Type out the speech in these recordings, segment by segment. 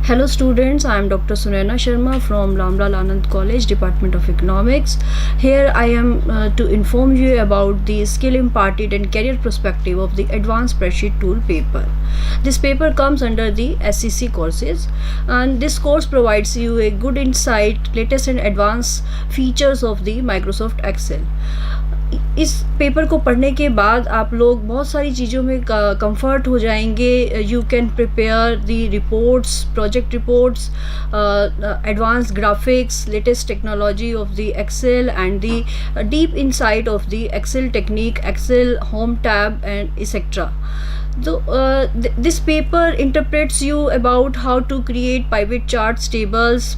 Hello students, I am Dr. Sunaina Sharma from Lamlal Anand College, Department of Economics. Here I am to inform you about the skill imparted and career perspective of the Advanced Spreadsheet Tool paper. This paper comes under the SEC courses, and this course provides you a good insight, latest and advanced features of the Microsoft Excel. इस paper को पढ़ने के बाद आप लोग बहुत सारी चीज़ों में कंफर्ट हो जाएंगे. You can prepare the reports, project reports, advance graphics, latest technology of the Excel and the deep insight of the Excel technique, Excel home tab and etcetera. This paper interprets you about how to create pivot charts, tables,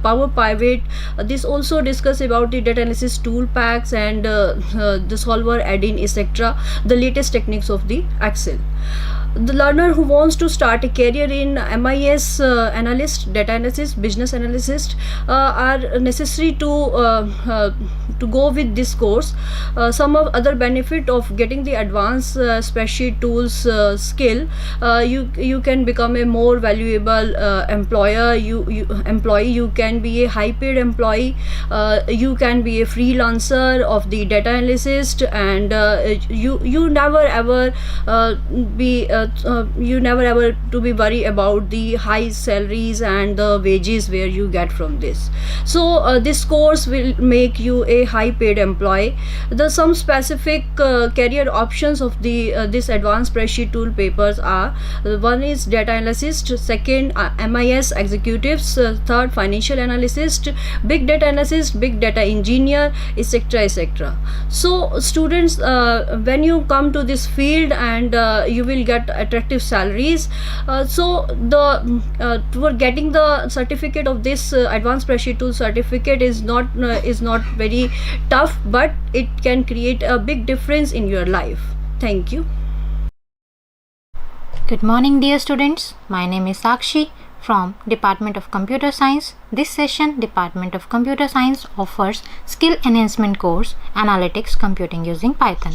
Power Pivot. This also discuss about the data analysis tool packs and the solver add-in, etc. The latest techniques of the Excel. The learner who wants to start a career in MIS analyst, data analysis, business analyst are necessary to go with this course. Some of other benefit of getting the advanced spreadsheet tools skill, you can become a more valuable employer. You can be a high paid employee. You can be a freelancer of the data analyst, and you never ever be you never ever to be worried about the high salaries and the wages where you get from this. So this course will make you a high paid employee. Some specific career options of the this advanced spreadsheet tool papers are: one is data analyst, second MIS executives, third financial analyst, big data analyst, big data engineer, etc, etc. So students, when you come to this field, and you will get attractive salaries. So for getting the certificate of this advanced spreadsheet tool certificate is not very tough, but it can create a big difference in your life. Thank you. Good morning, dear students. My name is Sakshi from Department of Computer Science. This session, Department of Computer Science offers skill enhancement course, Analytics Computing using Python.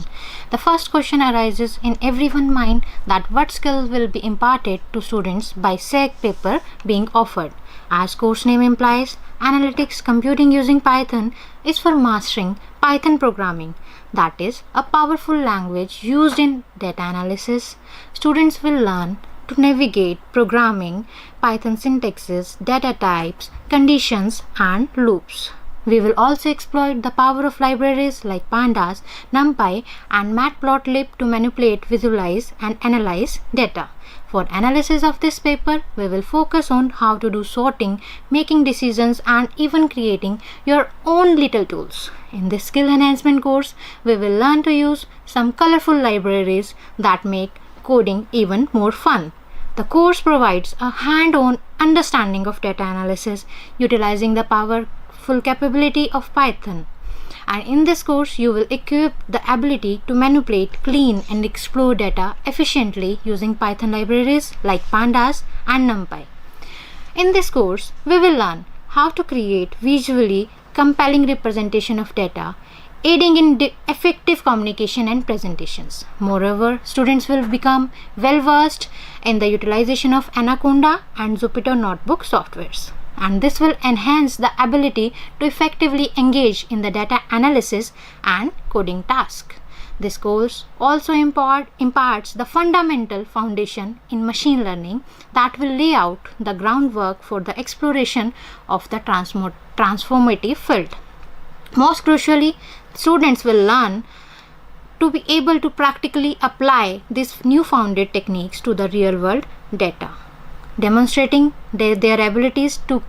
The first question arises in everyone's mind that what skill will be imparted to students by SEC paper being offered. As course name implies, Analytics Computing using Python is for mastering Python programming. That is a powerful language used in data analysis. Students will learn to navigate programming, Python syntaxes, data types, conditions, and loops. We will also exploit the power of libraries like Pandas, NumPy, and Matplotlib to manipulate, visualize, and analyze data. For analysis of this paper, we will focus on how to do sorting, making decisions, and even creating your own little tools. In this skill enhancement course, we will learn to use some colorful libraries that make coding even more fun. The course provides a hand-on understanding of data analysis utilizing the powerful capability of Python. And in this course, you will equip the ability to manipulate, clean, and explore data efficiently using Python libraries like Pandas and NumPy. In this course, we will learn how to create visually compelling representation of data, aiding in effective communication and presentations. Moreover, students will become well versed in the utilization of Anaconda and Jupyter Notebook softwares, and this will enhance the ability to effectively engage in the data analysis and coding task. This course also imparts the fundamental foundation in machine learning that will lay out the groundwork for the exploration of the transformative field. Most crucially, students will learn to be able to practically apply these newfounded techniques to the real world data, demonstrating their abilities to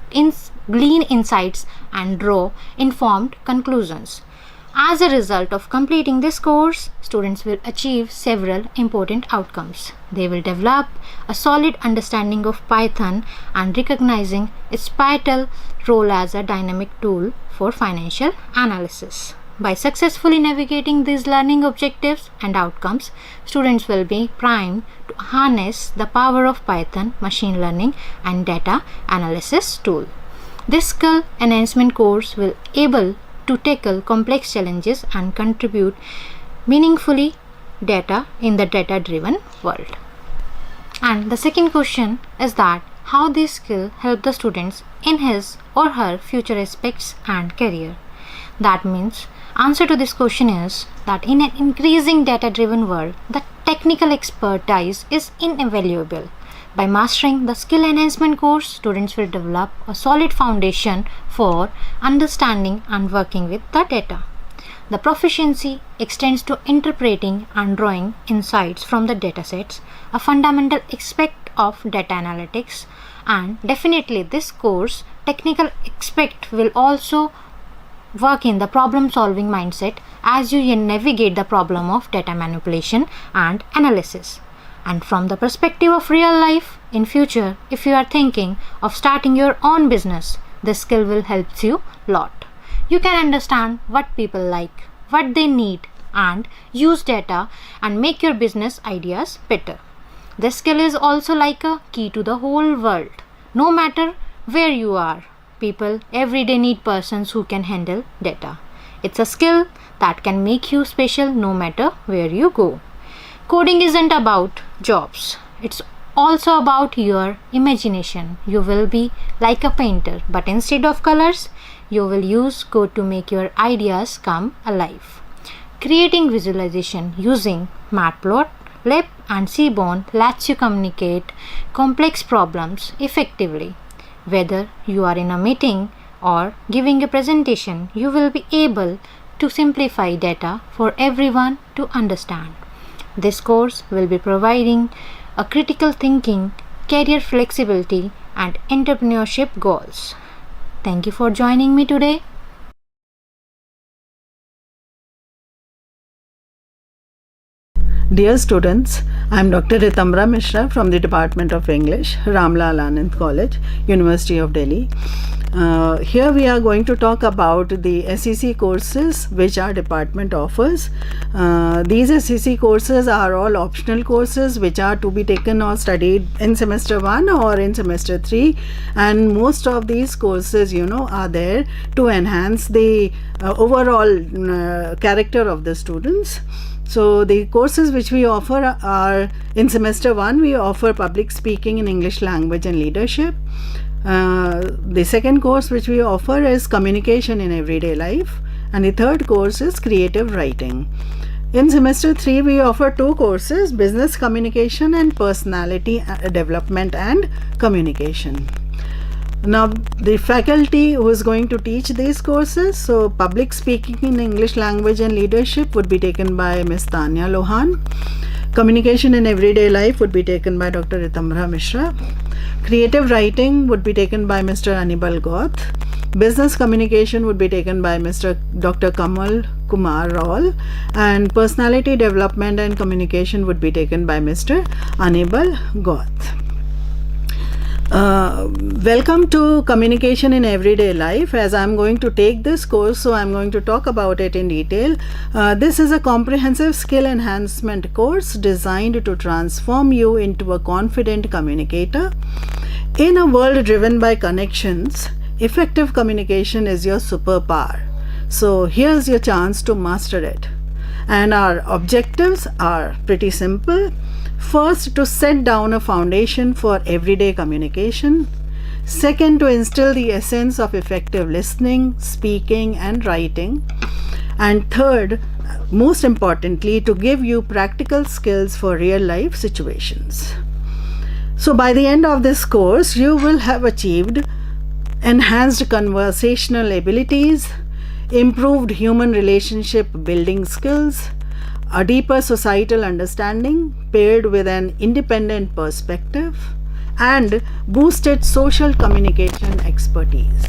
glean insights and draw informed conclusions. As a result of completing this course, students will achieve several important outcomes. They will develop a solid understanding of Python and recognizing its pivotal role as a dynamic tool for financial analysis. By successfully navigating these learning objectives and outcomes, students will be primed to harness the power of Python, machine learning, and data analysis tool. This skill enhancement course will able to tackle complex challenges and contribute meaningfully data in the data-driven world. And the second question is that how this skill help the students in his or her future aspects and career. That means answer to this question is that in an increasing data-driven world, the technical expertise is invaluable. By mastering the skill enhancement course, students will develop a solid foundation for understanding and working with the data. The proficiency extends to interpreting and drawing insights from the datasets, a fundamental aspect of data analytics, and definitely this course technical aspect will also work in the problem solving mindset as you navigate the problem of data manipulation and analysis. And from the perspective of real life, in future, if you are thinking of starting your own business, this skill will help you lot. You can understand what people like, what they need, and use data and make your business ideas better. This skill is also like a key to the whole world. No matter where you are, people every day need persons who can handle data. It's a skill that can make you special no matter where you go. Coding isn't about jobs. It's also about your imagination. You will be like a painter, but instead of colors, you will use code to make your ideas come alive. Creating visualization using Matplotlib and Seaborn lets you communicate complex problems effectively. Whether you are in a meeting or giving a presentation, you will be able to simplify data for everyone to understand. This course will be providing a critical thinking, career flexibility, and entrepreneurship goals. Thank you for joining me today. Dear students, I am Dr. Ritamra Mishra from the Department of English, Ramlal Anand College, University of Delhi. Here we are going to talk about the SEC courses which our department offers. These SEC courses are all optional courses which are to be taken or studied in semester 1 or in semester 3, and most of these courses are there to enhance the overall character of the students. So the courses which we offer are, in semester 1 we offer public speaking in English language and leadership. The second course which we offer is communication in everyday life, and the third course is creative writing. In semester 3 we offer two courses, business communication and personality development and communication. Now the faculty who is going to teach these courses, so public speaking in English language and leadership would be taken by Ms. Tanya Lohan. Communication in everyday life would be taken by Dr. Ritamra Mishra. Creative writing would be taken by Mr. Anibal Goth. Business communication would be taken by Dr. Kamal Kumar Raul, and personality development and communication would be taken by Mr. Anibal Goth. Welcome to Communication in Everyday Life. As I am going to take this course, so I am going to talk about it in detail. This is a comprehensive skill enhancement course designed to transform you into a confident communicator. In a world driven by connections, effective communication is your superpower. So here's your chance to master it. And our objectives are pretty simple. First, to set down a foundation for everyday communication. Second, to instill the essence of effective listening, speaking, and writing. And third, most importantly, to give you practical skills for real life situations. So by the end of this course, you will have achieved enhanced conversational abilities, improved human relationship building skills, a deeper societal understanding paired with an independent perspective, and boosted social communication expertise.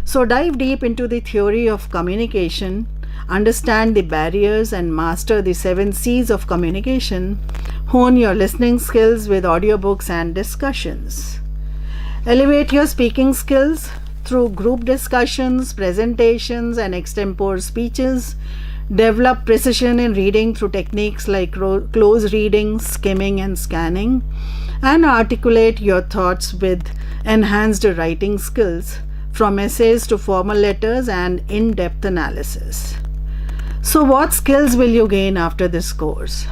So dive deep into the theory of communication, understand the barriers and master the 7 C's of communication, hone your listening skills with audiobooks and discussions. Elevate your speaking skills through group discussions, presentations, and extempore speeches. Develop precision in reading through techniques like close reading, skimming, and scanning. And articulate your thoughts with enhanced writing skills, from essays to formal letters and in-depth analysis. So what skills will you gain after this course?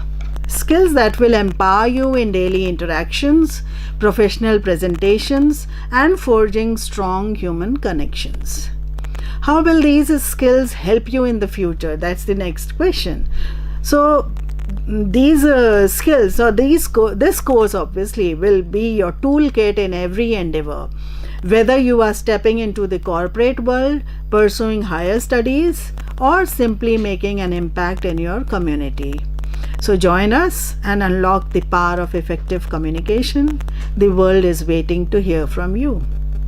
skills that will empower you in daily interactions, professional presentations, and forging strong human connections. How will these skills help you in the future? That's the next question. So, these skills or this course obviously will be your toolkit in every endeavor. Whether you are stepping into the corporate world, pursuing higher studies, or simply making an impact in your community. So join us and unlock the power of effective communication. The world is waiting to hear from you.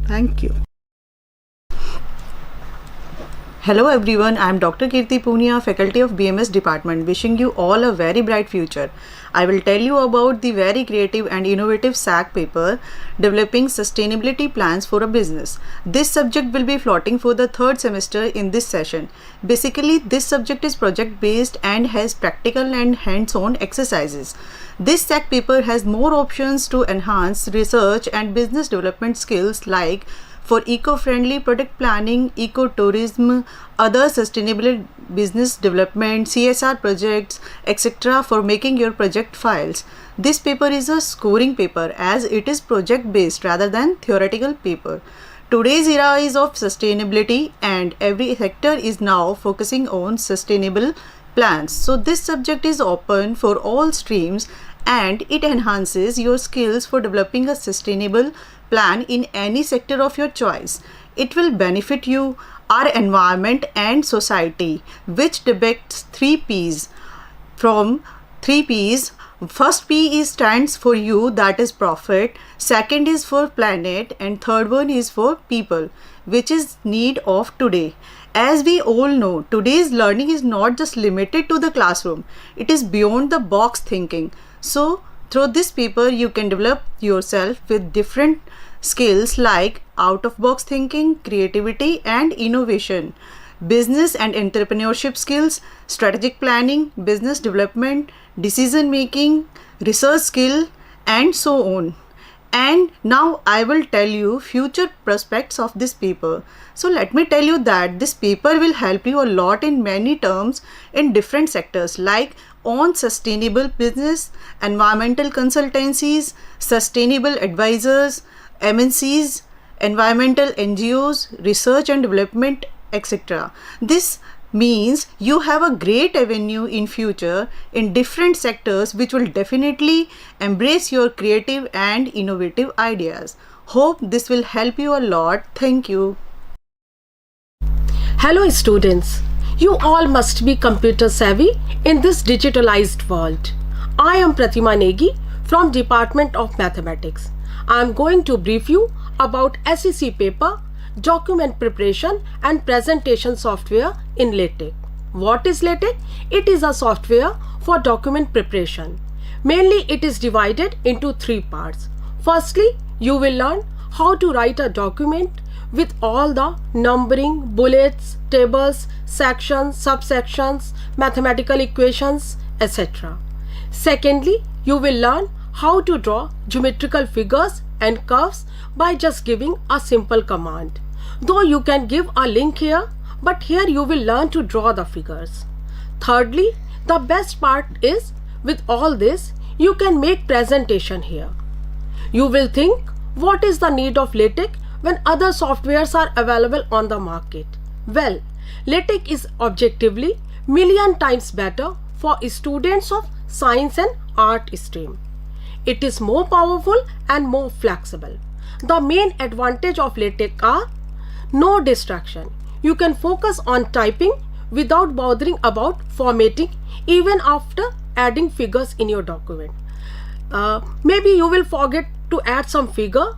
Thank you. Hello everyone, I am Dr. Kirti Punia, Faculty of BMS Department, wishing you all a very bright future. I will tell you about the very creative and innovative SAC paper, Developing Sustainability Plans for a Business. This subject will be floating for the third semester in this session. Basically, this subject is project based and has practical and hands-on exercises. This SAC paper has more options to enhance research and business development skills like for eco-friendly product planning, ecotourism, other sustainable business development, CSR projects, etc. for making your project files. This paper is a scoring paper as it is project based rather than theoretical paper. Today's era is of sustainability and every sector is now focusing on sustainable plans. So this subject is open for all streams and it enhances your skills for developing a sustainable plan in any sector of your choice. It will benefit you, our environment and society, which depicts 3 P's. From 3 P's, first P is stands for you, that is profit, second is for planet, and third one is for people, which is need of today. As we all know, today's learning is not just limited to the classroom, it is beyond the box thinking. So through this paper you can develop yourself with different skills like out of box thinking, creativity and innovation, business and entrepreneurship skills, strategic planning, business development, decision making, research skill and so on. And now I will tell you future prospects of this paper. So let me tell you that this paper will help you a lot in many terms in different sectors like on sustainable business, environmental consultancies, sustainable advisors, MNCs, environmental NGOs, research and development, etc. This means you have a great avenue in future in different sectors which will definitely embrace your creative and innovative ideas. Hope this will help you a lot. Thank you. Hello students, you all must be computer savvy in this digitalized world. I am Pratima Negi from Department of Mathematics. I am going to brief you about SEC paper, document preparation and presentation software in LaTeX. What is LaTeX? It is a software for document preparation. Mainly it is divided into 3 parts. Firstly, you will learn how to write a document with all the numbering, bullets, tables, sections, subsections, mathematical equations, etc. Secondly, you will learn how to draw geometrical figures and curves by just giving a simple command. Though you can give a link here, but here you will learn to draw the figures. Thirdly, the best part is with all this, you can make presentation here. You will think, what is the need of LaTeX when other softwares are available on the market? Well, LaTeX is objectively million times better for students of science and art stream. It is more powerful and more flexible. The main advantage of LaTeX are no distraction. You can focus on typing without bothering about formatting even after adding figures in your document. Maybe you will forget to add some figure,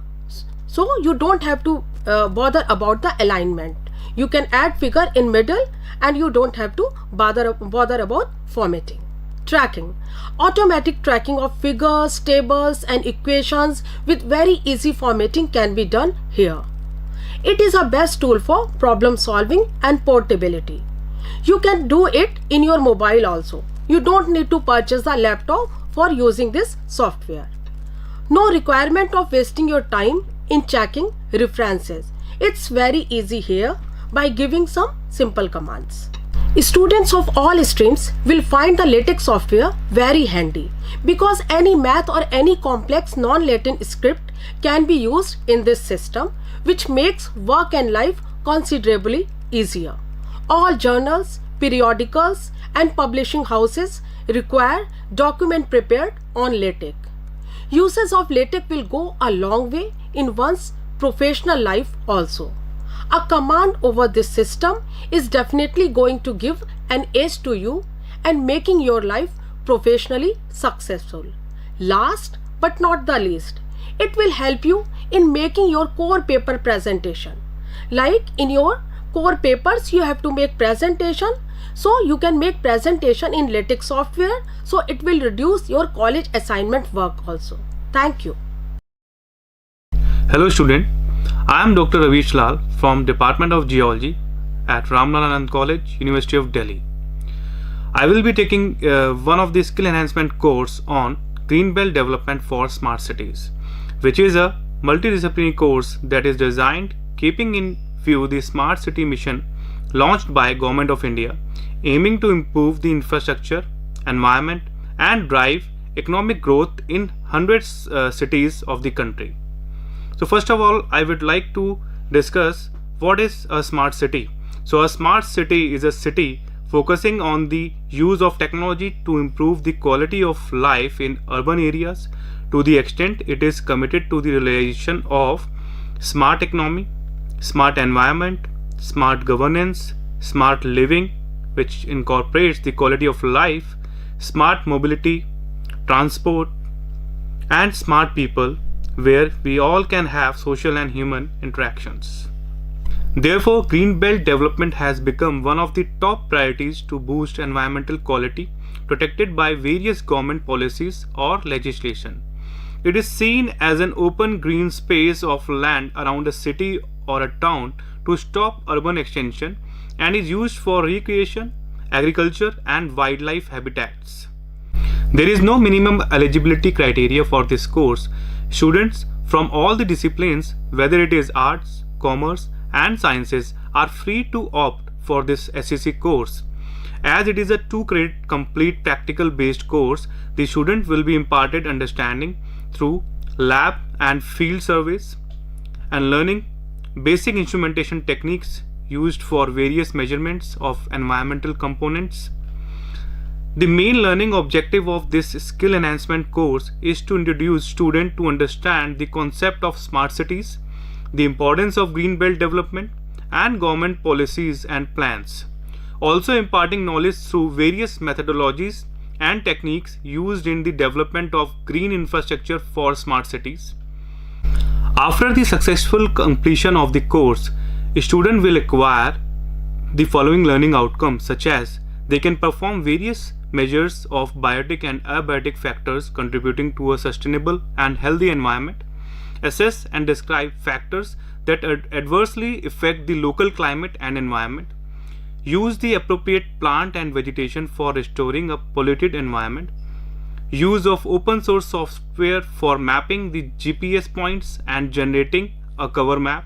so you don't have to bother about the alignment. You can add figure in middle and you don't have to bother about formatting. Tracking. Automatic tracking of figures, tables and equations with very easy formatting can be done here. It is a best tool for problem solving and portability. You can do it in your mobile also. You don't need to purchase a laptop for using this software. No requirement of wasting your time in checking references. It's very easy here by giving some simple commands. Students of all streams will find the LaTeX software very handy because any math or any complex non-Latin script can be used in this system, which makes work and life considerably easier. All journals, periodicals, and publishing houses require document prepared on LaTeX. Usage of LaTeX will go a long way in one's professional life also. A command over this system is definitely going to give an edge to you and making your life professionally successful. Last but not the least, it will help you in making your core paper presentation. Like in your core papers, you have to make presentation, so you can make presentation in LaTeX software, so it will reduce your college assignment work also. Thank you. Hello student, I am Dr. Ravish Lal from Department of Geology at Ramlal Anand College, University of Delhi. I will be taking one of the skill enhancement course on Green Belt Development for Smart Cities, which is a multidisciplinary course that is designed keeping in view the Smart City mission launched by Government of India, aiming to improve the infrastructure, environment and drive economic growth in hundreds cities of the country. So first of all, I would like to discuss what is a smart city. So a smart city is a city focusing on the use of technology to improve the quality of life in urban areas to the extent it is committed to the realization of smart economy, smart environment, smart governance, smart living, which incorporates the quality of life, smart mobility, transport, and smart people, where we all can have social and human interactions. Therefore, Green Belt development has become one of the top priorities to boost environmental quality protected by various government policies or legislation. It is seen as an open green space of land around a city or a town to stop urban extension and is used for recreation, agriculture and wildlife habitats. There is no minimum eligibility criteria for this course. Students from all the disciplines, whether it is arts, commerce and sciences, are free to opt for this SCC course. As it is a 2-credit complete practical based course, the student will be imparted understanding through lab and field surveys and learning basic instrumentation techniques used for various measurements of environmental components. The main learning objective of this skill enhancement course is to introduce students to understand the concept of smart cities, the importance of green belt development and government policies and plans. Also imparting knowledge through various methodologies and techniques used in the development of green infrastructure for smart cities. After the successful completion of the course, a student will acquire the following learning outcomes, such as they can perform various measures of biotic and abiotic factors contributing to a sustainable and healthy environment, assess and describe factors that adversely affect the local climate and environment, use the appropriate plant and vegetation for restoring a polluted environment, use of open source software for mapping the GPS points and generating a cover map,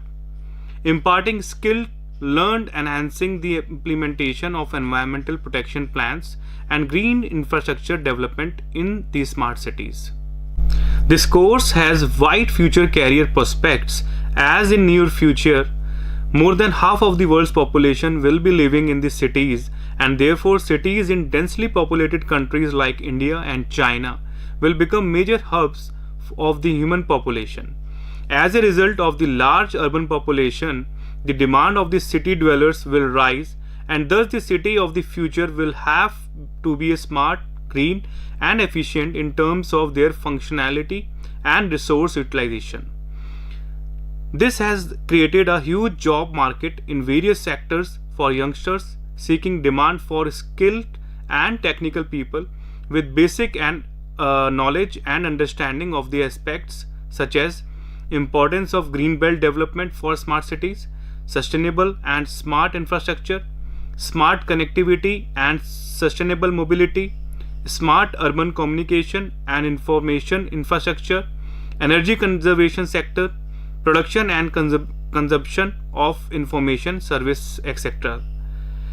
imparting skill learned enhancing the implementation of environmental protection plans and green infrastructure development in the smart cities. This course has wide future career prospects, as in near future more than half of the world's population will be living in the cities, and therefore cities in densely populated countries like India and China will become major hubs of the human population. As a result of the large urban population, the demand of the city dwellers will rise, and thus the city of the future will have to be smart, green and efficient in terms of their functionality and resource utilization. This has created a huge job market in various sectors for youngsters seeking demand for skilled and technical people with basic and knowledge and understanding of the aspects such as importance of green belt development for smart cities, sustainable and smart infrastructure, smart connectivity and sustainable mobility, smart urban communication and information infrastructure, energy conservation sector, production and consumption of information service, etc.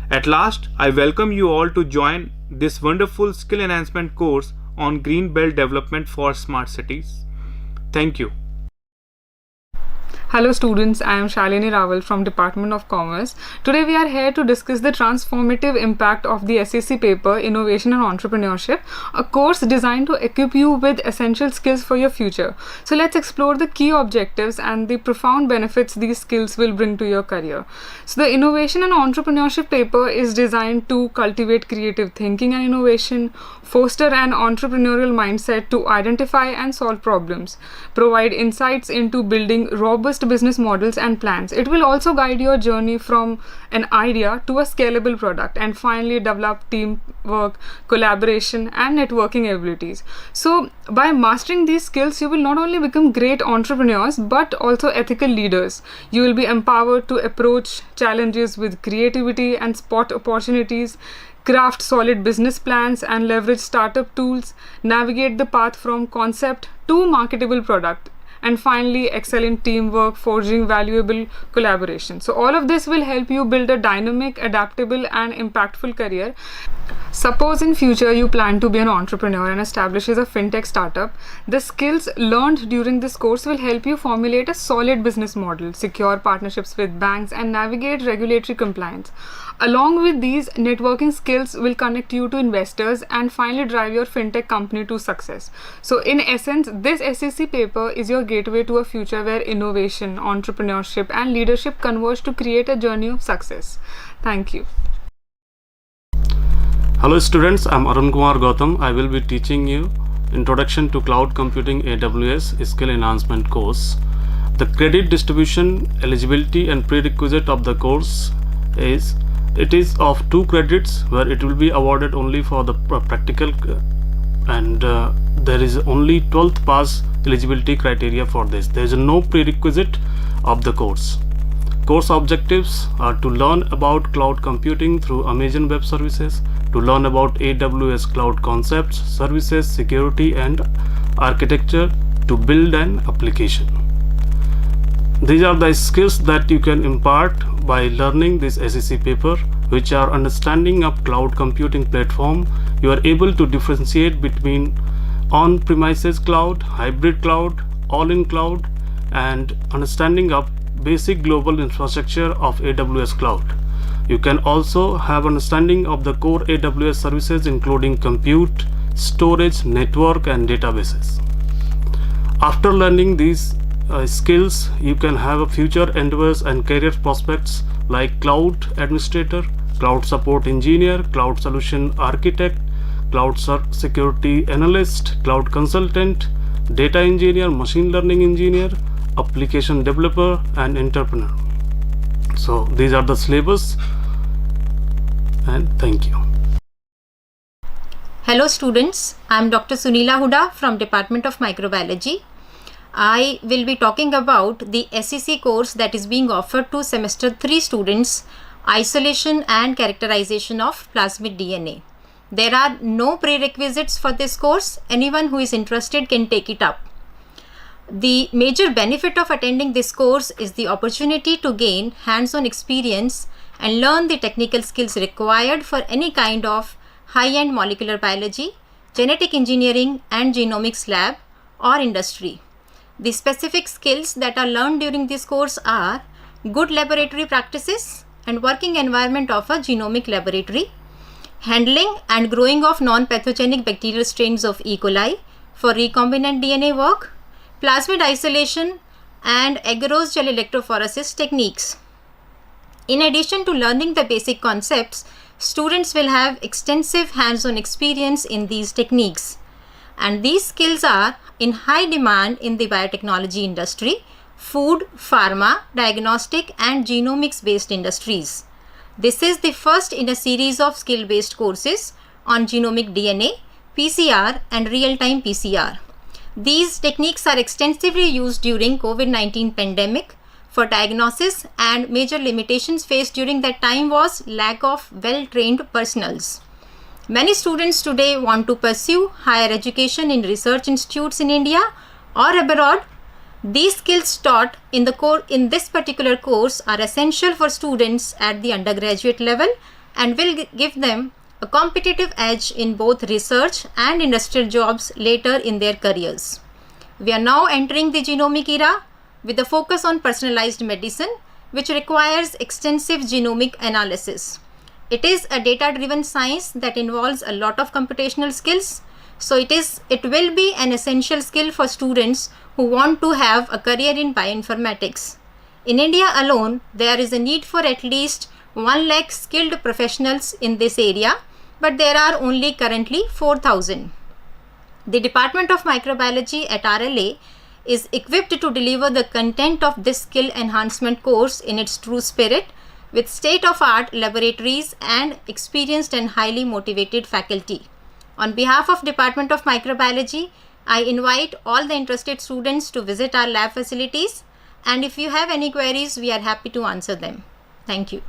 At last, I welcome you all to join this wonderful skill enhancement course on Green Belt Development for Smart Cities. Thank you. Hello students, I am Shalini Rawal from Department of Commerce. Today we are here to discuss the transformative impact of the SAC paper Innovation and Entrepreneurship, a course designed to equip you with essential skills for your future. So let's explore the key objectives and the profound benefits these skills will bring to your career. So the Innovation and Entrepreneurship paper is designed to cultivate creative thinking and innovation, foster an entrepreneurial mindset to identify and solve problems, provide insights into building robust business models and plans. It will also guide your journey from an idea to a scalable product, and finally develop teamwork, collaboration and networking abilities. So by mastering these skills, you will not only become great entrepreneurs but also ethical leaders. You will be empowered to approach challenges with creativity and spot opportunities, craft solid business plans and leverage startup tools, navigate the path from concept to marketable product, and finally excel in teamwork, forging valuable collaboration. So all of this will help you build a dynamic, adaptable and impactful career. Suppose in future you plan to be an entrepreneur and establishes a fintech startup. The skills learned during this course will help you formulate a solid business model, secure partnerships with banks and navigate regulatory compliance. Along with these, networking skills will connect you to investors and finally drive your fintech company to success. So in essence, this SAC paper is your gateway to a future where innovation, entrepreneurship and leadership converge to create a journey of success. Thank you. Hello students, I'm Arun Kumar Gautam. I will be teaching you Introduction to Cloud Computing AWS Skill Enhancement course. The credit distribution, eligibility and prerequisite of the course is it is of 2 credits where it will be awarded only for the practical and there is only 12th pass eligibility criteria for this. There is no prerequisite of the course. Course objectives are to learn about cloud computing through Amazon Web Services, to learn about AWS cloud concepts, services, security and architecture, to build an application. These are the skills that you can impart by learning this SAC paper, which are understanding of cloud computing platform. You are able to differentiate between on-premises cloud, hybrid cloud, all-in cloud, and understanding of basic global infrastructure of AWS cloud. You can also have understanding of the core AWS services including compute, storage, network, and databases. After learning these skills, you can have a future endeavors and career prospects like cloud administrator, cloud support engineer, cloud solution architect, cloud security analyst, cloud consultant, data engineer, machine learning engineer, application developer and entrepreneur. So these are the syllabus, and thank you. Hello students, I am Dr. Sunila Huda from Department of Microbiology. I will be talking about the SEC course that is being offered to semester 3 students, isolation and characterization of plasmid DNA. There are no prerequisites for this course. Anyone who is interested can take it up. The major benefit of attending this course is the opportunity to gain hands-on experience and learn the technical skills required for any kind of high-end molecular biology, genetic engineering and genomics lab or industry. The specific skills that are learned during this course are good laboratory practices and working environment of a genomic laboratory, handling and growing of non-pathogenic bacterial strains of E. coli for recombinant DNA work, plasmid isolation and agarose gel electrophoresis techniques. In addition to learning the basic concepts, students will have extensive hands-on experience in these techniques. And these skills are in high demand in the biotechnology industry, food, pharma, diagnostic and genomics based industries. This is the first in a series of skill based courses on genomic DNA, PCR and real-time PCR. These techniques are extensively used during COVID-19 pandemic for diagnosis, and major limitations faced during that time was lack of well-trained personnels. Many students today want to pursue higher education in research institutes in India or abroad. These skills taught in this particular course are essential for students at the undergraduate level and will give them a competitive edge in both research and industrial jobs later in their careers. We are now entering the genomic era with a focus on personalized medicine, which requires extensive genomic analysis. It is a data-driven science that involves a lot of computational skills. So it will be an essential skill for students who want to have a career in bioinformatics. In India alone, there is a need for at least 1 lakh skilled professionals in this area, but there are only currently 4,000. The Department of Microbiology at RLA is equipped to deliver the content of this skill enhancement course in its true spirit, with state-of-art laboratories and experienced and highly motivated faculty. On behalf of Department of Microbiology, I invite all the interested students to visit our lab facilities, and if you have any queries, we are happy to answer them. Thank you.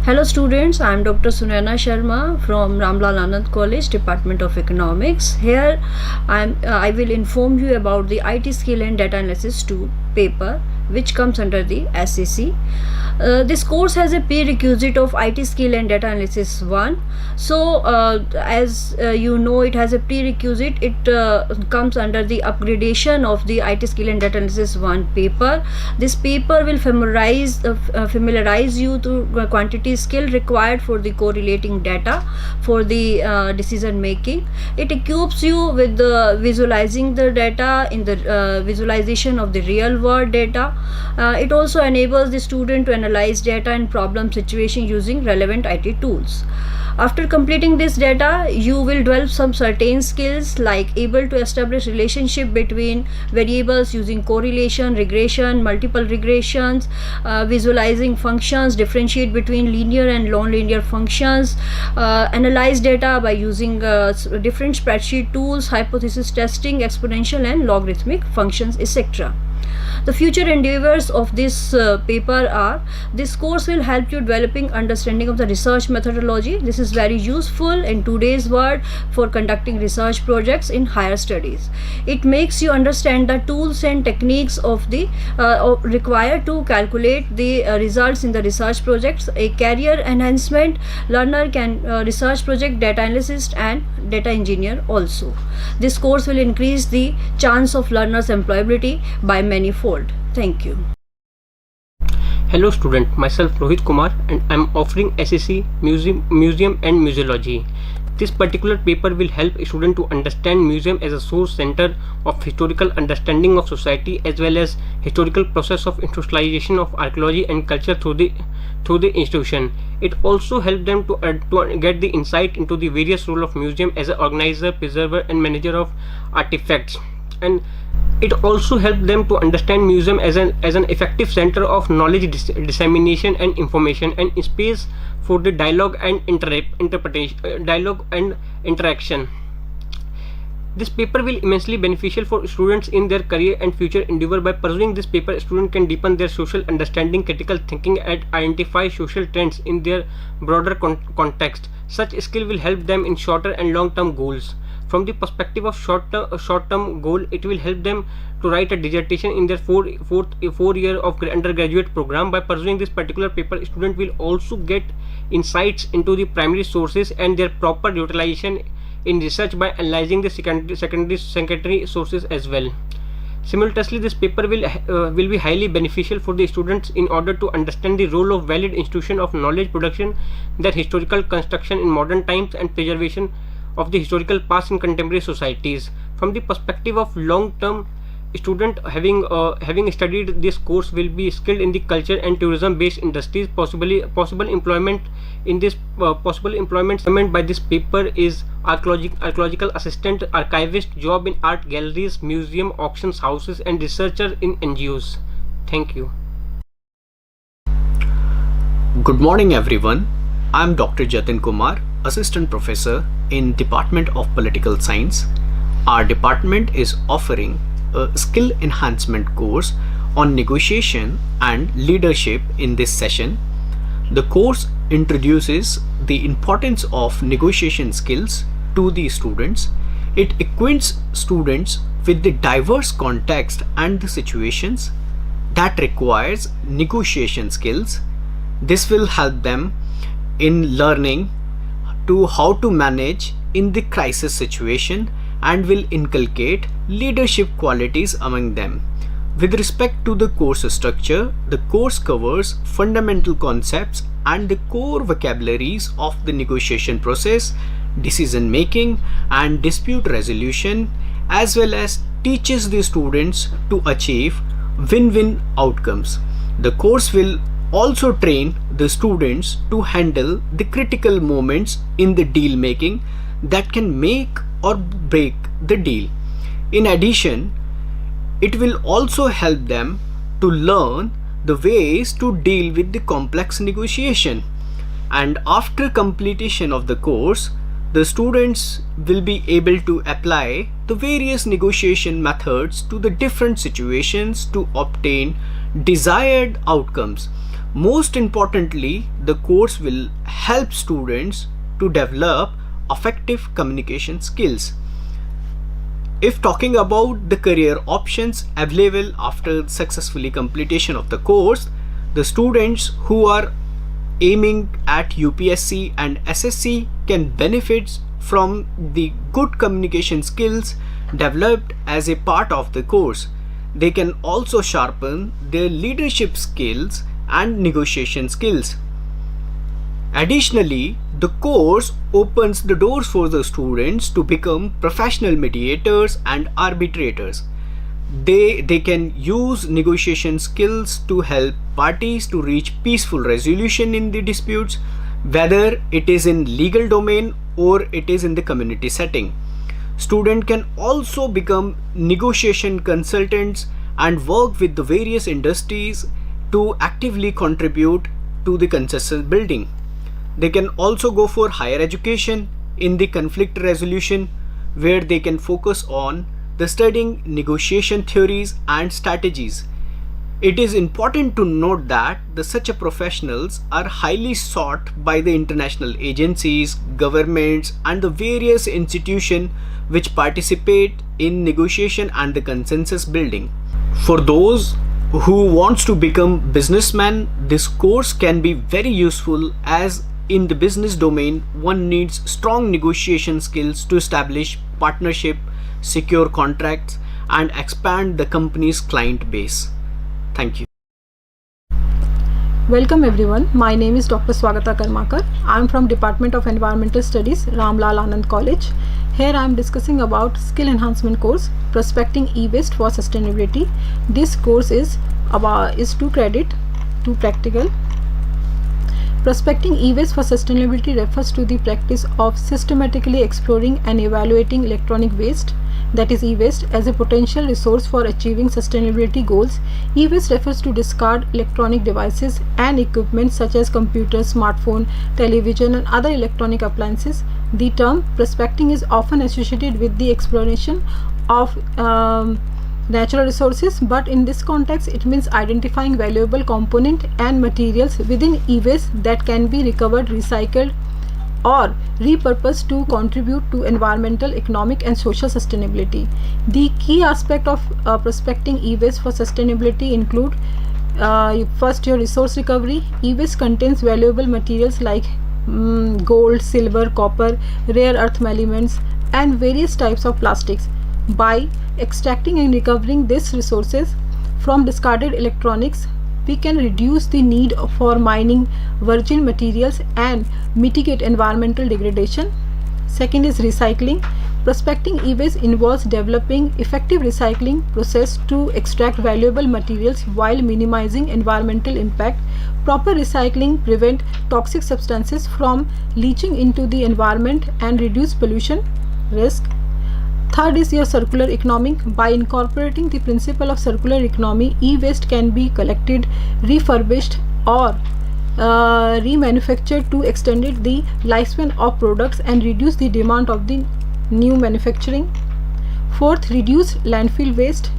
Hello students, I am Dr. Sunayana Sharma from Ramlal Anand College, Department of Economics. Here I will inform you about the IT Skill and Data Analysis 2 paper, which comes under the SAC. This course has a prerequisite of IT Skill and Data Analysis 1. So as you know, it has a prerequisite. It comes under the upgradation of the IT Skill and Data Analysis 1 paper. This paper will familiarize you to quantity skill required for the correlating data for the decision making. It equips you with the visualizing the data in the visualization of the real world data. It also enables the student to analyze data in problem situation using relevant IT tools. After completing this data, you will develop some certain skills like able to establish relationship between variables using correlation, regression, multiple regressions, visualizing functions, differentiate between linear and non-linear functions, analyze data by using different spreadsheet tools, hypothesis testing, exponential and logarithmic functions, etc. The future endeavors of this paper are: this course will help you developing understanding of the research methodology. This is very useful in today's world for conducting research projects in higher studies. It makes you understand the tools and techniques of the required to calculate the results in the research projects. A career enhancement learner can research project data analyst and data engineer also. This course will increase the chance of learners' employability by many-fold. Thank you. Hello student, myself Rohit Kumar and I am offering SAC Museum and Museology. This particular paper will help a student to understand museum as a source center of historical understanding of society as well as historical process of institutionalization of archaeology and culture through the institution. It also helps them to get the insight into the various role of museum as an organizer, preserver and manager of artifacts, and it also helps them to understand museum as an effective center of knowledge dissemination and information and space for the dialogue and interaction. This paper will immensely beneficial for students in their career and future endeavor. By pursuing this paper, a student can deepen their social understanding, critical thinking and identify social trends in their broader context. Such skill will help them in shorter and long-term goals. From the perspective of short-term goal, it will help them to write a dissertation in their four year of undergraduate program. By pursuing this particular paper, student will also get insights into the primary sources and their proper utilization in research by analyzing the secondary sources as well. Simultaneously, this paper will be highly beneficial for the students in order to understand the role of valid institution of knowledge production, their historical construction in modern times and preservation of the historical past in contemporary societies. From the perspective of long-term, student having studied this course will be skilled in the culture and tourism based industries. Possible employment in this possible employment by this paper is archaeological assistant, archivist, job in art galleries, museum, auctions houses and researcher in NGOs. Thank you. Good morning everyone. I am Dr. Jatin Kumar, Assistant Professor in Department of Political Science. Our department is offering a skill enhancement course on negotiation and leadership in this session. The course introduces the importance of negotiation skills to the students. It acquaints students with the diverse context and the situations that requires negotiation skills. This will help them in learning to how to manage in the crisis situation and will inculcate leadership qualities among them. With respect to the course structure, the course covers fundamental concepts and the core vocabularies of the negotiation process, decision making and dispute resolution, as well as teaches the students to achieve win-win outcomes. The course will also train the students to handle the critical moments in the deal making that can make or break the deal. In addition, it will also help them to learn the ways to deal with the complex negotiation. And after completion of the course, the students will be able to apply the various negotiation methods to the different situations to obtain desired outcomes. Most importantly, the course will help students to develop effective communication skills. If talking about the career options available after successfully completion of the course, the students who are aiming at UPSC and SSC can benefit from the good communication skills developed as a part of the course. They can also sharpen their leadership skills and negotiation skills. Additionally, the course opens the doors for the students to become professional mediators and arbitrators. They can use negotiation skills to help parties to reach peaceful resolution in the disputes, whether it is in legal domain or it is in the community setting. Students can also become negotiation consultants and work with the various industries to actively contribute to the consensus building. They can also go for higher education in the conflict resolution, where they can focus on the studying negotiation theories and strategies. It is important to note that such professionals are highly sought by the international agencies, governments and the various institutions which participate in negotiation and the consensus building. For those who wants to become businessmen, this course can be very useful, as in the business domain one needs strong negotiation skills to establish partnership, secure contracts and expand the company's client base. Thank you. Welcome everyone. My name is Dr. Swagata Karmakar. I am from Department of Environmental Studies, Ramlal Anand College. Here I am discussing about skill enhancement course, Prospecting E-Waste for Sustainability. This course is 2 credit, 2 practical. Prospecting E-Waste for Sustainability refers to the practice of systematically exploring and evaluating electronic waste, that is e-waste, as a potential resource for achieving sustainability goals. E-waste refers to discard electronic devices and equipment such as computers, smartphone, television and other electronic appliances. The term prospecting is often associated with the exploration of natural resources, but in this context it means identifying valuable component and materials within e-waste that can be recovered, recycled or repurposed to contribute to environmental, economic and social sustainability. The key aspect of prospecting e-waste for sustainability include first, your resource recovery. E-waste contains valuable materials like gold, silver, copper, rare earth elements and various types of plastics. By extracting and recovering these resources from discarded electronics, we can reduce the need for mining virgin materials and mitigate environmental degradation. Second is recycling. Prospecting e-waste involves developing effective recycling process to extract valuable materials while minimizing environmental impact. Proper recycling prevents toxic substances from leaching into the environment and reduce pollution risk. Third is your circular economy. By incorporating the principle of circular economy, e-waste can be collected, refurbished or remanufactured to extend the lifespan of products and reduce the demand of the new manufacturing. Fourth, reduce landfill waste.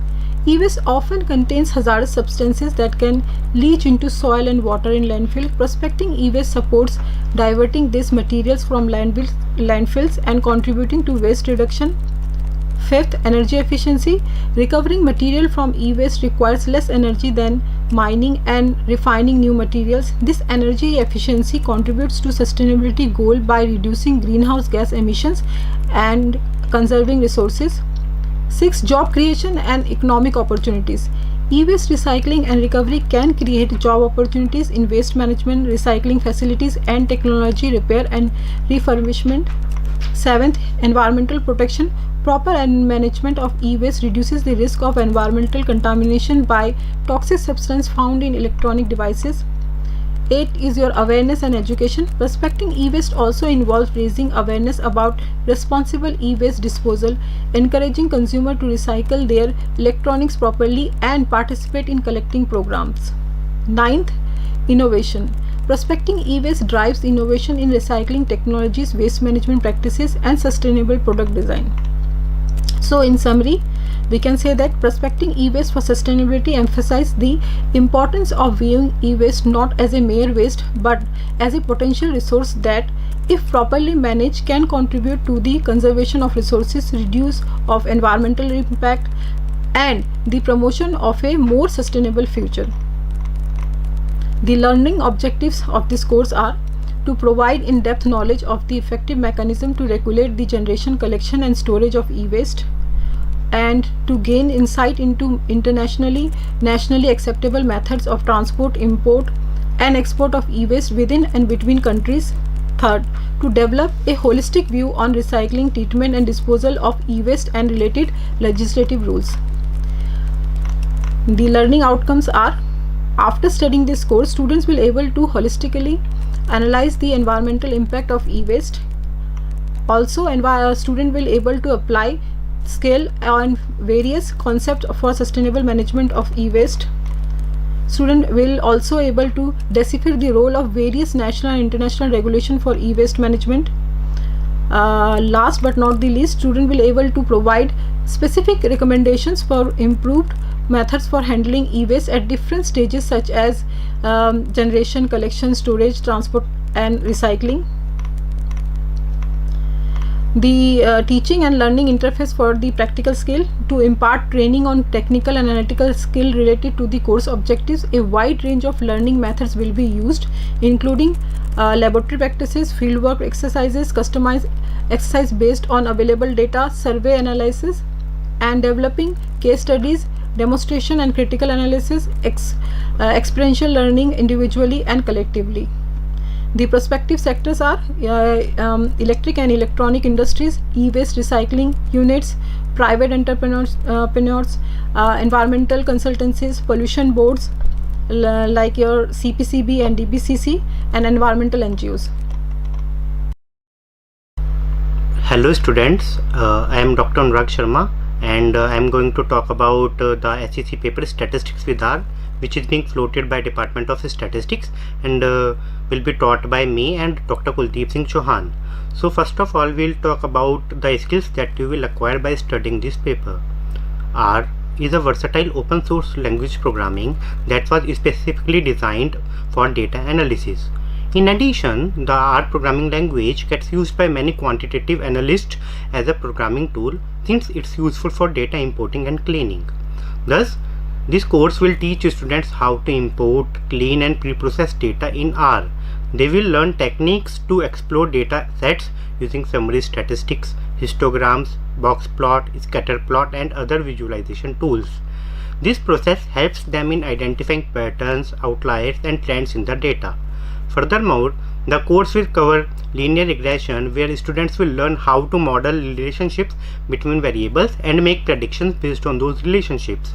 E-waste often contains hazardous substances that can leach into soil and water in landfill. Prospecting e-waste supports diverting these materials from landfills and contributing to waste reduction. Fifth, energy efficiency. Recovering material from e-waste requires less energy than mining and refining new materials. This energy efficiency contributes to sustainability goal by reducing greenhouse gas emissions and conserving resources. Six, job creation and economic opportunities. E-waste recycling and recovery can create job opportunities in waste management, recycling facilities, and technology repair and refurbishment. Seventh, environmental protection. Proper management of e-waste reduces the risk of environmental contamination by toxic substance found in electronic devices. 8 is your awareness and education. Prospecting e-waste also involves raising awareness about responsible e-waste disposal, encouraging consumers to recycle their electronics properly, and participate in collecting programs. 9th, innovation. Prospecting e-waste drives innovation in recycling technologies, waste management practices, and sustainable product design. So in summary, we can say that prospecting e-waste for sustainability emphasizes the importance of viewing e-waste not as a mere waste but as a potential resource that, if properly managed, can contribute to the conservation of resources, reduce of environmental impact, and the promotion of a more sustainable future. The learning objectives of this course are to provide in-depth knowledge of the effective mechanism to regulate the generation, collection, and storage of e-waste, and to gain insight into internationally, nationally acceptable methods of transport, import, and export of e-waste within and between countries. Third, to develop a holistic view on recycling, treatment, and disposal of e-waste and related legislative rules. The learning outcomes are: after studying this course, students will be able to holistically analyze the environmental impact of e-waste. Also, student will be able to apply skill on various concepts for sustainable management of e-waste. Student will also able to decipher the role of various national and international regulation for e-waste management. Last but not the least, student will able to provide specific recommendations for improved methods for handling e-waste at different stages such as generation, collection, storage, transport, and recycling. The teaching and learning interface for the practical skill: to impart training on technical and analytical skill related to the course objectives. A wide range of learning methods will be used, including laboratory practices, fieldwork exercises, customized exercise based on available data, survey analysis, and developing case studies, demonstration and critical analysis, experiential learning individually and collectively. The prospective sectors are electric and electronic industries, e-waste recycling units, private entrepreneurs, environmental consultancies, pollution boards like your CPCB and DBCC, and environmental NGOs. Hello students, I am Dr. Anurag Sharma, and I am going to talk about the SEC paper Statistics with R, which is being floated by Department of Statistics and will be taught by me and Dr. Kuldeep Singh Chauhan. So first of all, we'll talk about the skills that you will acquire by studying this paper. R is a versatile open source language programming that was specifically designed for data analysis. In addition, the R programming language gets used by many quantitative analysts as a programming tool since it's useful for data importing and cleaning. Thus, this course will teach students how to import, clean, and pre-process data in R. They will learn techniques to explore data sets using summary statistics, histograms, box plot, scatter plot, and other visualization tools. This process helps them in identifying patterns, outliers, and trends in the data. Furthermore, the course will cover linear regression, where students will learn how to model relationships between variables and make predictions based on those relationships.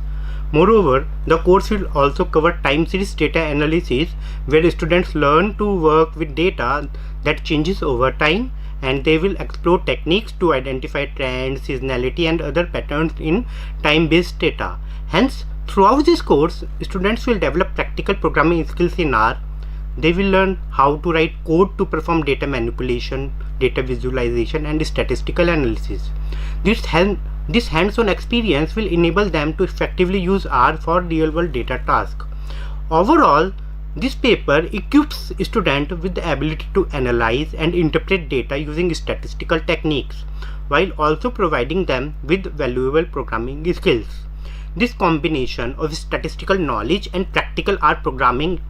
Moreover, the course will also cover time series data analysis, where students learn to work with data that changes over time, and they will explore techniques to identify trends, seasonality, and other patterns in time-based data. Hence, throughout this course, students will develop practical programming skills in R. They will learn how to write code to perform data manipulation, data visualization, and statistical analysis. This hands-on experience will enable them to effectively use R for real-world data tasks. Overall, This paper equips students with the ability to analyze and interpret data using statistical techniques, while also providing them with valuable programming skills. This combination of statistical knowledge and practical R programming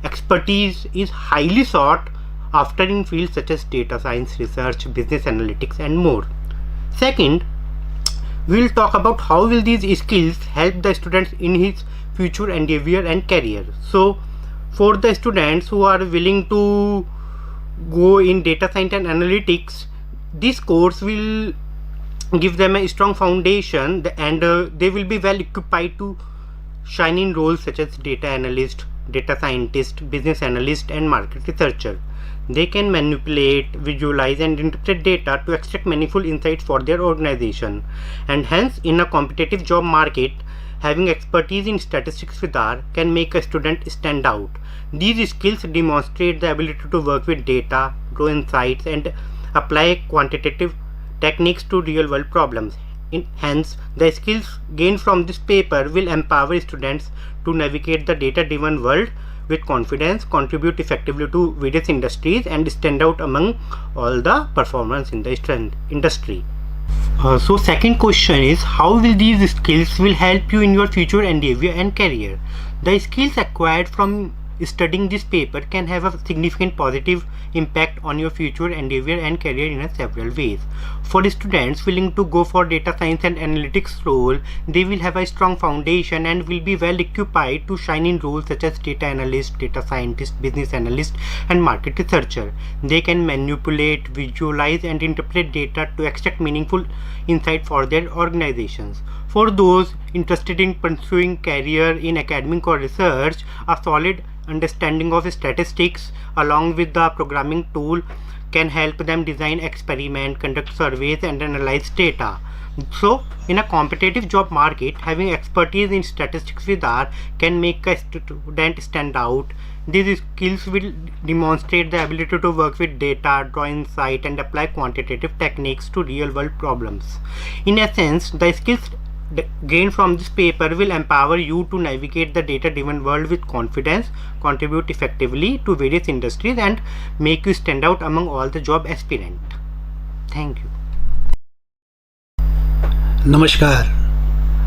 expertise is highly sought after in fields such as data science, research, business analytics, and more. Second, we will talk about how will these skills help the students in his future endeavor and career. So, for the students who are willing to go in data science and analytics, this course will give them a strong foundation and they will be well equipped to shine in roles such as data analyst, data scientist, business analyst, and market researcher. They can manipulate, visualize, and interpret data to extract meaningful insights for their organization. And hence, in a competitive job market, having expertise in statistics with R can make a student stand out. These skills demonstrate the ability to work with data, draw insights, and apply quantitative techniques to real-world problems. Hence, the skills gained from this paper will empower students to navigate the data-driven world with confidence, contribute effectively to various industries, and stand out among all the performers in the industry. So second question is, how will these skills will help you in your future endeavor and career? The skills acquired from studying this paper can have a significant positive impact on your future endeavor and career in several ways. For students willing to go for data science and analytics role, they will have a strong foundation and will be well equipped to shine in roles such as data analyst, data scientist, business analyst, and market researcher. They can manipulate, visualize, and interpret data to extract meaningful insight for their organizations. For those interested in pursuing career in academic or research, a solid understanding of statistics along with the programming tool can help them design experiments, conduct surveys, and analyze data. So, in a competitive job market, having expertise in statistics with R can make a student stand out. These skills will demonstrate the ability to work with data, draw insight, and apply quantitative techniques to real-world problems. In essence, the skills gained from this paper will empower you to navigate the data-driven world with confidence, contribute effectively to various industries, and make you stand out among all the job aspirants. Thank you. Namaskar.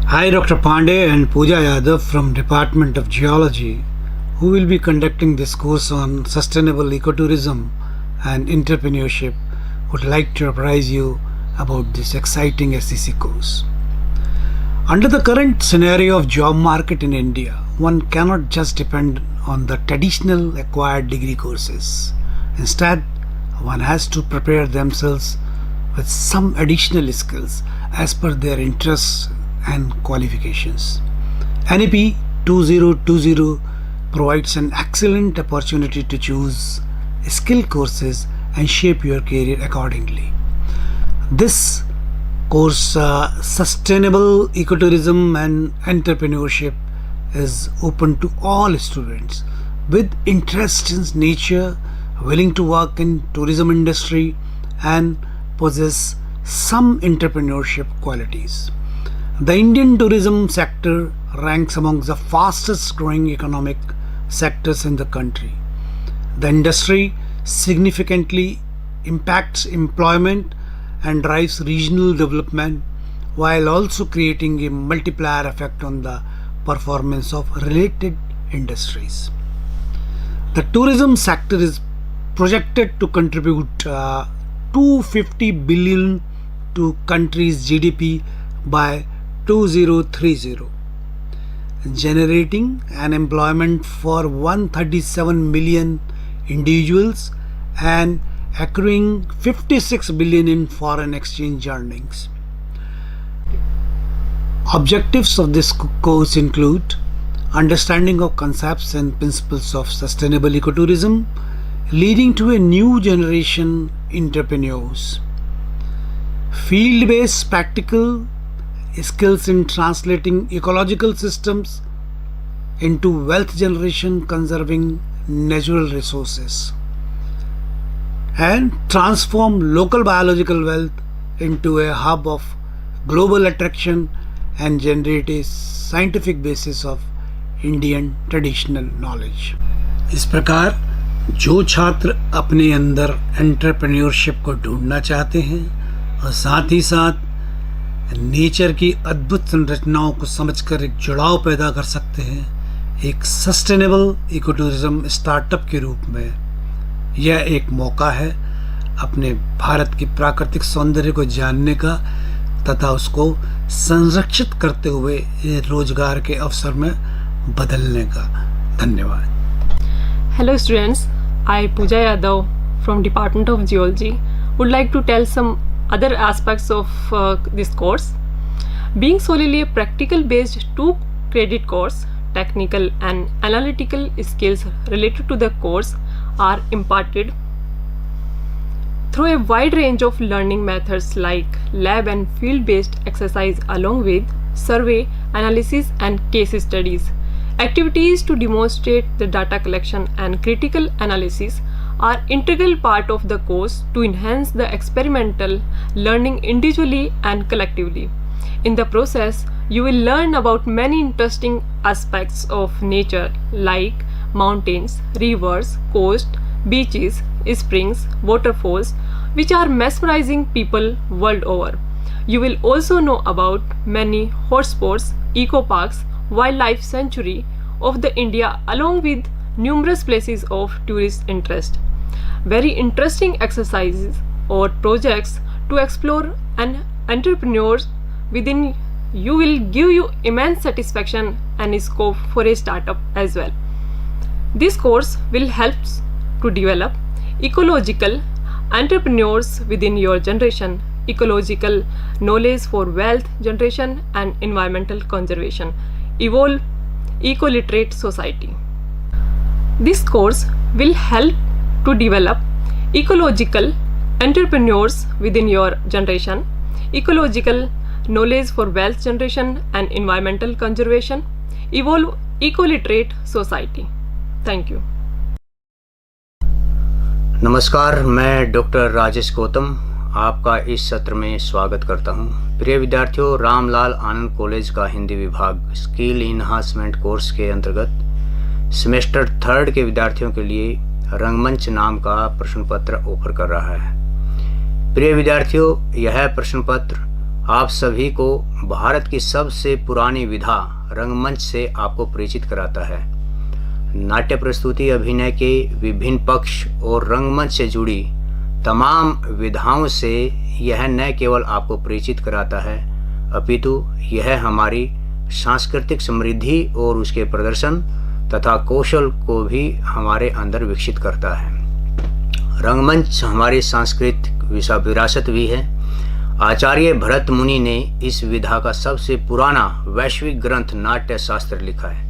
I, Dr. Pandey and Pooja Yadav from Department of Geology, who will be conducting this course on sustainable ecotourism and entrepreneurship, would like to apprise you about this exciting SEC course. Under the current scenario of job market in India, one cannot just depend on the traditional acquired degree courses. Instead, one has to prepare themselves with some additional skills as per their interests and qualifications. NEP 2020 provides an excellent opportunity to choose skill courses and shape your career accordingly. This course, Sustainable Ecotourism and Entrepreneurship, is open to all students with interest in nature, willing to work in tourism industry, and possess some entrepreneurship qualities. The Indian tourism sector ranks among the fastest growing economic sectors in the country. The industry significantly impacts employment and drives regional development while also creating a multiplier effect on the performance of related industries. The tourism sector is projected to contribute 250 billion to country's GDP by 2030, generating an employment for 137 million individuals and accruing 56 billion in foreign exchange earnings. Objectives of this course include understanding of concepts and principles of sustainable ecotourism, leading to a new generation entrepreneurs. Field-based practical skills in translating ecological systems into wealth generation, conserving natural resources, and transform local biological wealth into a hub of global attraction and generate a scientific basis of Indian traditional knowledge. इस प्रकार जो छात्र अपने अंदर entrepreneurship को ढूंढना चाहते हैं और साथ ही साथ नेचर की अद्भुत संरचनाओं को समझकर एक जुड़ाव पैदा कर सकते हैं, एक सस्टेनेबल इकोटूरिज्म स्टार्टअप के रूप में, यह एक मौका है अपने भारत की प्राकृतिक सौंदर्य को जानने का तथा उसको संरक्षित करते हुए रोजगार के अवसर में बदलने का। धन्यवाद। Hello students, I Pooja Yadav from Department of Geology would like to tell some other aspects of this course. Being solely a practical based 2 credit course, technical and analytical skills related to the course are imparted through a wide range of learning methods like lab and field based exercise along with survey, analysis and case studies. Activities to demonstrate the data collection and critical analysis are integral part of the course to enhance the experimental learning individually and collectively. In the process, you will learn about many interesting aspects of nature like mountains, rivers, coast, beaches, springs, waterfalls, which are mesmerizing people world over. You will also know about many hotspots, eco parks, wildlife sanctuary of the India along with numerous places of tourist interest. Very interesting exercises or projects to explore and entrepreneurs within you will give you immense satisfaction and scope for a startup as well. This course will help to develop ecological entrepreneurs within your generation, ecological knowledge for wealth generation and environmental conservation, evolve eco-literate society. This course will help to develop ecological entrepreneurs within your generation, ecological knowledge for wealth generation and environmental conservation, evolve eco-literate society. Thank you. नमस्कार, मैं doctor Rajesh Gautam आपका इस सत्र में स्वागत करता हूं। प्रिय विद्यार्थियों, रामलाल आनंद कॉलेज का हिंदी विभाग स्किल इन्हांसमेंट कोर्स के अंतर्गत सेमेस्टर 3 के विद्यार्थियों के लिए रंगमंच नाम का प्रश्न पत्र ऑफर कर रहा है। प्रिय विद्यार्थियों, यह प्रश्न पत्र आप सभी को भारत की सबसे पुरानी विधा रंगमंच से आपको परिचित कराता है। नाट्य प्रस्तुति, अभिनय के विभिन्न पक्ष और रंगमंच से जुड़ी तमाम विधाओं से यह न केवल आपको परिचित कराता है, अपितु यह हमारी सांस्कृतिक समृद्धि और उसके प्रदर्शन तथा कौशल को भी हमारे अंदर विकसित करता है। रंगमंच हमारी सांस्कृतिक विरासत भी है। आचार्य भरत मुनि ने इस विधा का सबसे पुराना वैश्विक ग्रंथ नाट्य शास्त्र लिखा है।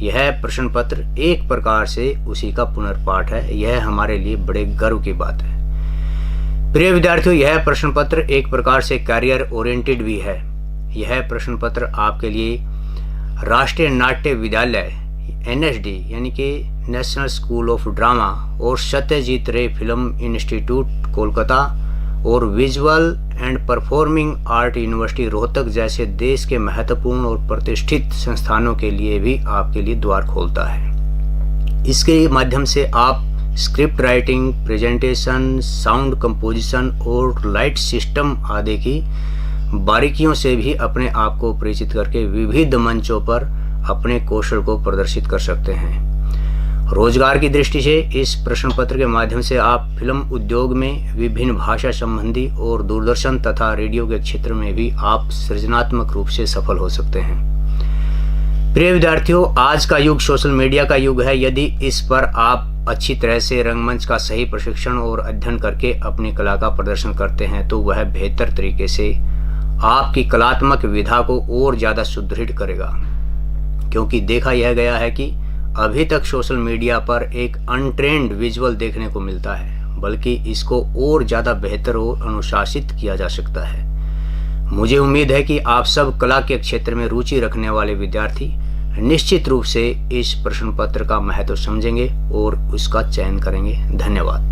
यह प्रश्न पत्र एक प्रकार से उसी का पुनर्पाठ है। यह हमारे लिए बड़े गर्व की बात है। प्रिय विद्यार्थियों, यह प्रश्न पत्र एक प्रकार से कैरियर ओरिएंटेड भी है। यह प्रश्न पत्र आपके लिए राष्ट्रीय नाट्य विद्यालय NSD यानी कि नेशनल स्कूल ऑफ ड्रामा और सत्यजीत रे फिल्म इंस्टीट्यूट कोलकाता और visual and performing art university Rohtak जैसे देश के महत्वपूर्ण और प्रतिष्ठित संस्थानों के लिए भी आपके लिए द्वार खोलता है। इसके माध्यम से आप script writing, presentation, sound composition और लाइट सिस्टम आदि की बारीकियों से भी अपने आप को परिचित करके विविध मंचों पर अपने कौशल को प्रदर्शित कर सकते हैं। रोजगार की दृष्टि से इस प्रश्न पत्र के माध्यम से आप फिल्म उद्योग में, विभिन्न भाषा संबंधी और दूरदर्शन तथा रेडियो के क्षेत्र में भी आप सृजनात्मक रूप से सफल हो सकते हैं। प्रिय विद्यार्थियों, आज का युग सोशल मीडिया का युग है। यदि इस पर आप अच्छी तरह से रंगमंच का सही प्रशिक्षण और अध्ययन करके अपनी कला का प्रदर्शन करते हैं तो वह बेहतर तरीके से आपकी कलात्मक विधा को और ज़्यादा सुदृढ़ करेगा, क्योंकि देखा यह गया है कि अभी तक सोशल मीडिया पर एक अनट्रेंड विजुअल देखने को मिलता है, बल्कि इसको और ज़्यादा बेहतर और अनुशासित किया जा सकता है। मुझे उम्मीद है कि आप सब कला के क्षेत्र में रुचि रखने वाले विद्यार्थी निश्चित रूप से इस प्रश्न पत्र का महत्व समझेंगे और उसका चयन करेंगे। धन्यवाद।